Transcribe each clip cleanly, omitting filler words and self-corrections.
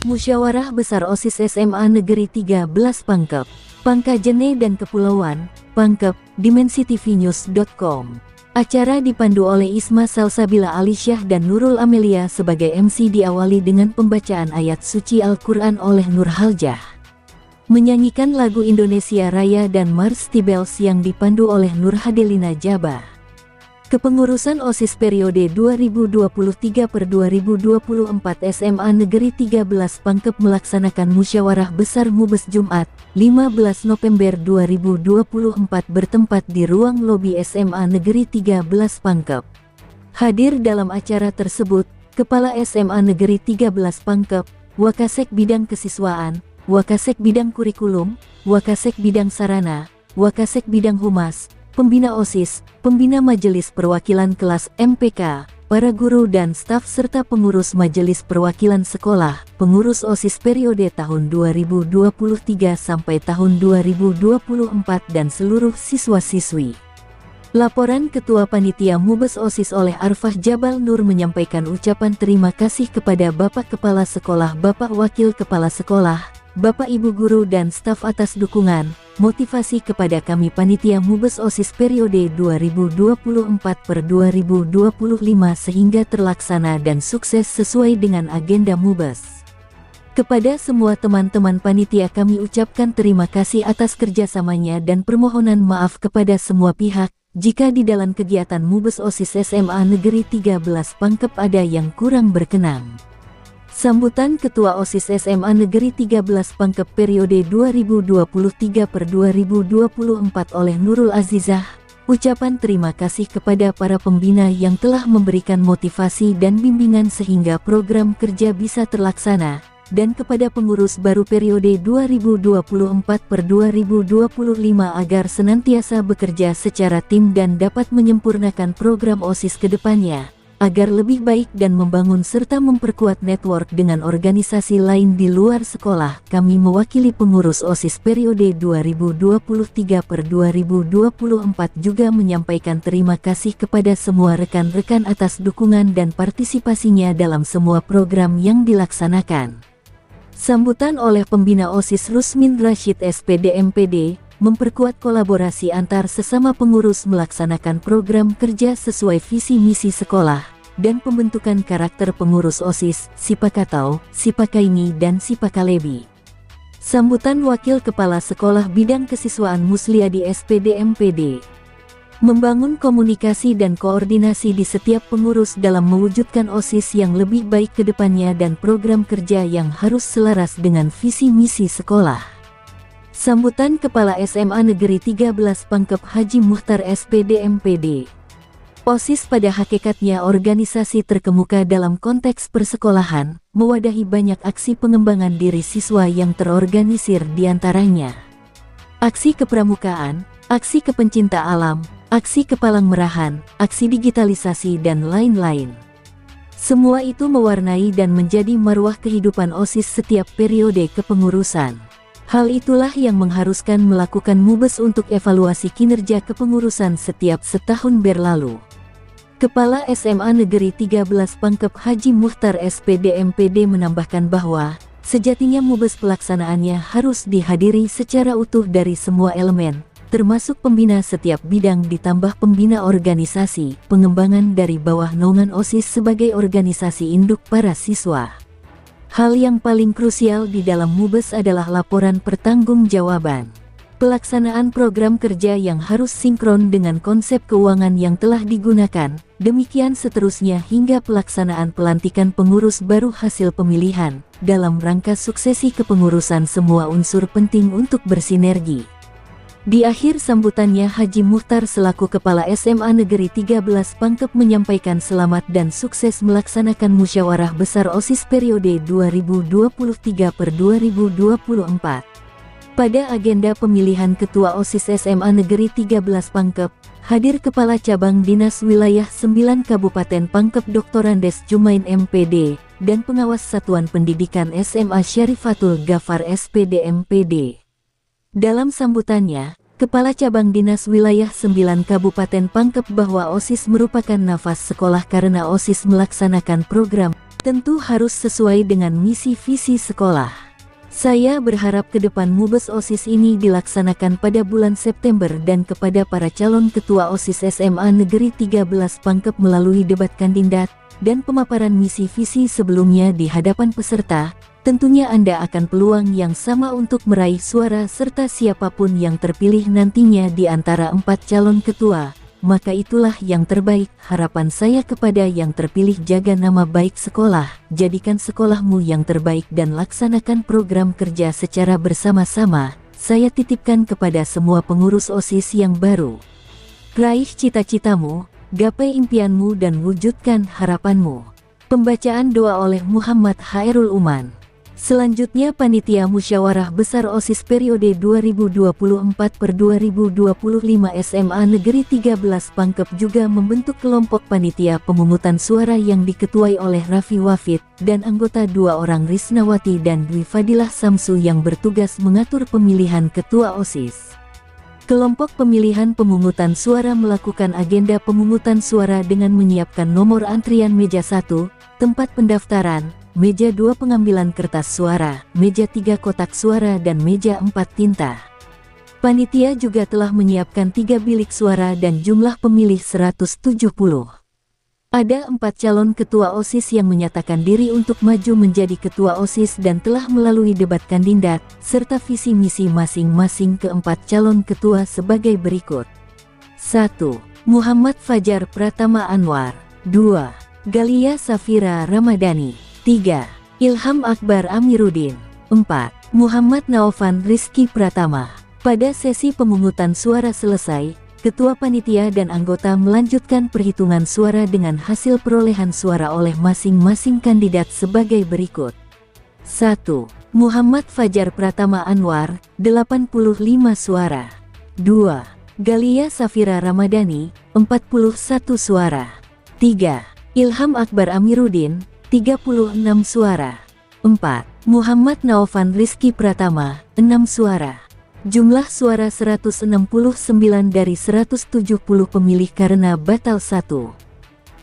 Musyawarah Besar OSIS SMA Negeri 13 Pangkep, Pangkajene dan Kepulauan, Pangkep, dimensitv.news.com. Acara dipandu oleh Isma Salsabila Alisyah dan Nurul Amelia sebagai MC, diawali dengan pembacaan ayat suci Al-Quran oleh Nur Haljah. Menyanyikan lagu Indonesia Raya dan Mars Tibels yang dipandu oleh Nur Hadelina Jabah. Kepengurusan OSIS periode 2023 per 2024 SMA Negeri 13 Pangkep melaksanakan Musyawarah Besar Mubes Jumat, 15 November 2024 bertempat di ruang lobi SMA Negeri 13 Pangkep. Hadir dalam acara tersebut, Kepala SMA Negeri 13 Pangkep, Wakasek Bidang Kesiswaan, Wakasek Bidang Kurikulum, Wakasek Bidang Sarana, Wakasek Bidang Humas, Pembina OSIS, Pembina Majelis Perwakilan Kelas MPK, para guru dan staf serta pengurus Majelis Perwakilan Sekolah, pengurus OSIS periode tahun 2023 sampai tahun 2024 dan seluruh siswa-siswi. Laporan Ketua Panitia Mubes OSIS oleh Arfah Jabal Nur menyampaikan ucapan terima kasih kepada Bapak Kepala Sekolah, Bapak Wakil Kepala Sekolah, Bapak Ibu Guru dan staf atas dukungan, motivasi kepada kami Panitia Mubes OSIS periode 2024 per 2025 sehingga terlaksana dan sukses sesuai dengan agenda Mubes. Kepada semua teman-teman panitia kami ucapkan terima kasih atas kerjasamanya dan permohonan maaf kepada semua pihak, jika di dalam kegiatan Mubes OSIS SMA Negeri 13 Pangkep ada yang kurang berkenan. Sambutan Ketua OSIS SMA Negeri 13 Pangkep periode 2023 per 2024 oleh Nurul Azizah, ucapan terima kasih kepada para pembina yang telah memberikan motivasi dan bimbingan sehingga program kerja bisa terlaksana, dan kepada pengurus baru periode 2024 per 2025 agar senantiasa bekerja secara tim dan dapat menyempurnakan program OSIS ke depannya, agar lebih baik dan membangun serta memperkuat network dengan organisasi lain di luar sekolah. Kami mewakili pengurus OSIS periode 2023 per 2024 juga menyampaikan terima kasih kepada semua rekan-rekan atas dukungan dan partisipasinya dalam semua program yang dilaksanakan. Sambutan oleh Pembina OSIS Rusmin Rashid SPD MPD, memperkuat kolaborasi antar sesama pengurus melaksanakan program kerja sesuai visi misi sekolah, dan pembentukan karakter pengurus OSIS, Sipakatau, Sipakaini dan Sipakalebi. Sambutan Wakil Kepala Sekolah Bidang Kesiswaan Musliadi SPD MPD, membangun komunikasi dan koordinasi di setiap pengurus dalam mewujudkan OSIS yang lebih baik ke depannya dan program kerja yang harus selaras dengan visi misi sekolah. Sambutan Kepala SMA Negeri 13 Pangkep Haji Muhtar SPD MPD. OSIS pada hakikatnya organisasi terkemuka dalam konteks persekolahan, mewadahi banyak aksi pengembangan diri siswa yang terorganisir diantaranya aksi kepramukaan, aksi kepencinta alam, aksi kepalang merahan, aksi digitalisasi dan lain-lain. Semua itu mewarnai dan menjadi marwah kehidupan OSIS setiap periode kepengurusan. Hal itulah yang mengharuskan melakukan Mubes untuk evaluasi kinerja kepengurusan setiap setahun berlalu. Kepala SMA Negeri 13 Pangkep Haji Muhtar SPD MPD menambahkan bahwa, sejatinya Mubes pelaksanaannya harus dihadiri secara utuh dari semua elemen, termasuk pembina setiap bidang ditambah pembina organisasi, pengembangan dari bawah naungan OSIS sebagai organisasi induk para siswa. Hal yang paling krusial di dalam Mubes adalah laporan pertanggungjawaban. Pelaksanaan program kerja yang harus sinkron dengan konsep keuangan yang telah digunakan, demikian seterusnya hingga pelaksanaan pelantikan pengurus baru hasil pemilihan, dalam rangka suksesi kepengurusan semua unsur penting untuk bersinergi. Di akhir sambutannya Haji Muhtar selaku Kepala SMA Negeri 13 Pangkep menyampaikan selamat dan sukses melaksanakan Musyawarah Besar OSIS periode 2023 per 2024. Pada agenda pemilihan Ketua OSIS SMA Negeri 13 Pangkep, hadir Kepala Cabang Dinas Wilayah 9 Kabupaten Pangkep Dr. Andes Jumain MPD, dan Pengawas Satuan Pendidikan SMA Syarifatul Ghafar SPD MPD. Dalam sambutannya, Kepala Cabang Dinas Wilayah 9 Kabupaten Pangkep bahwa OSIS merupakan nafas sekolah karena OSIS melaksanakan program Tentu harus sesuai dengan misi visi sekolah. Saya berharap ke depan MUBES OSIS ini dilaksanakan pada bulan September dan kepada para calon ketua OSIS SMA Negeri 13 Pangkep melalui debat kandidat dan pemaparan misi visi sebelumnya di hadapan peserta. Tentunya Anda akan peluang yang sama untuk meraih suara serta siapapun yang terpilih nantinya di antara 4 calon ketua, maka itulah yang terbaik. Harapan saya kepada yang terpilih, jaga nama baik sekolah, jadikan sekolahmu yang terbaik dan laksanakan program kerja secara bersama-sama. Saya titipkan kepada semua pengurus OSIS yang baru. Raih cita-citamu, gapai impianmu dan wujudkan harapanmu. Pembacaan doa oleh Muhammad Hairul Uman. Selanjutnya, Panitia Musyawarah Besar OSIS periode 2024-2025 SMA Negeri 13 Pangkep juga membentuk kelompok panitia pemungutan suara yang diketuai oleh Raffi Wafid dan anggota 2 orang, Risnawati dan Dwi Fadilah Samsu, yang bertugas mengatur pemilihan ketua OSIS. Kelompok pemilihan pemungutan suara melakukan agenda pemungutan suara dengan menyiapkan nomor antrian meja 1, tempat pendaftaran, meja 2 pengambilan kertas suara, meja 3 kotak suara dan meja 4 tinta. Panitia juga telah menyiapkan 3 bilik suara dan jumlah pemilih 170. Ada 4 calon ketua OSIS yang menyatakan diri untuk maju menjadi ketua OSIS dan telah melalui debat kandidat, serta visi misi masing-masing ke-4 calon ketua sebagai berikut. 1. Muhammad Fajar Pratama Anwar. 2. Galia Safira Ramadhani. 3. Ilham Akbar Amiruddin. 4. Muhammad Naofan Rizky Pratama. Pada sesi pemungutan suara selesai, Ketua Panitia dan anggota melanjutkan perhitungan suara dengan hasil perolehan suara oleh masing-masing kandidat sebagai berikut. 1. Muhammad Fajar Pratama Anwar, 85 suara. 2. Galia Safira Ramadhani, 41 suara. 3. Ilham Akbar Amiruddin, 36 suara. 4. Muhammad Naofan Rizky Pratama, 6 suara. Jumlah suara 169 dari 170 pemilih karena batal 1.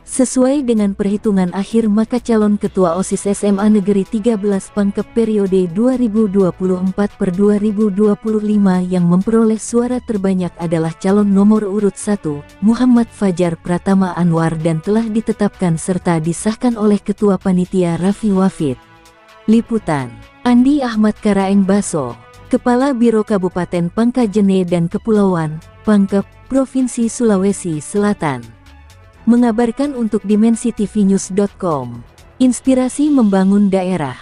Sesuai dengan perhitungan akhir, maka calon ketua OSIS SMA Negeri 13 Pangkep periode 2024-2025 yang memperoleh suara terbanyak adalah calon nomor urut 1, Muhammad Fajar Pratama Anwar, dan telah ditetapkan serta disahkan oleh Ketua Panitia Raffi Wafid. Liputan, Andi Ahmad Karaeng Baso, Kepala Biro Kabupaten Pangkajene dan Kepulauan, Pangkep, Provinsi Sulawesi Selatan. Mengabarkan untuk dimensitivinews.com. Inspirasi membangun daerah.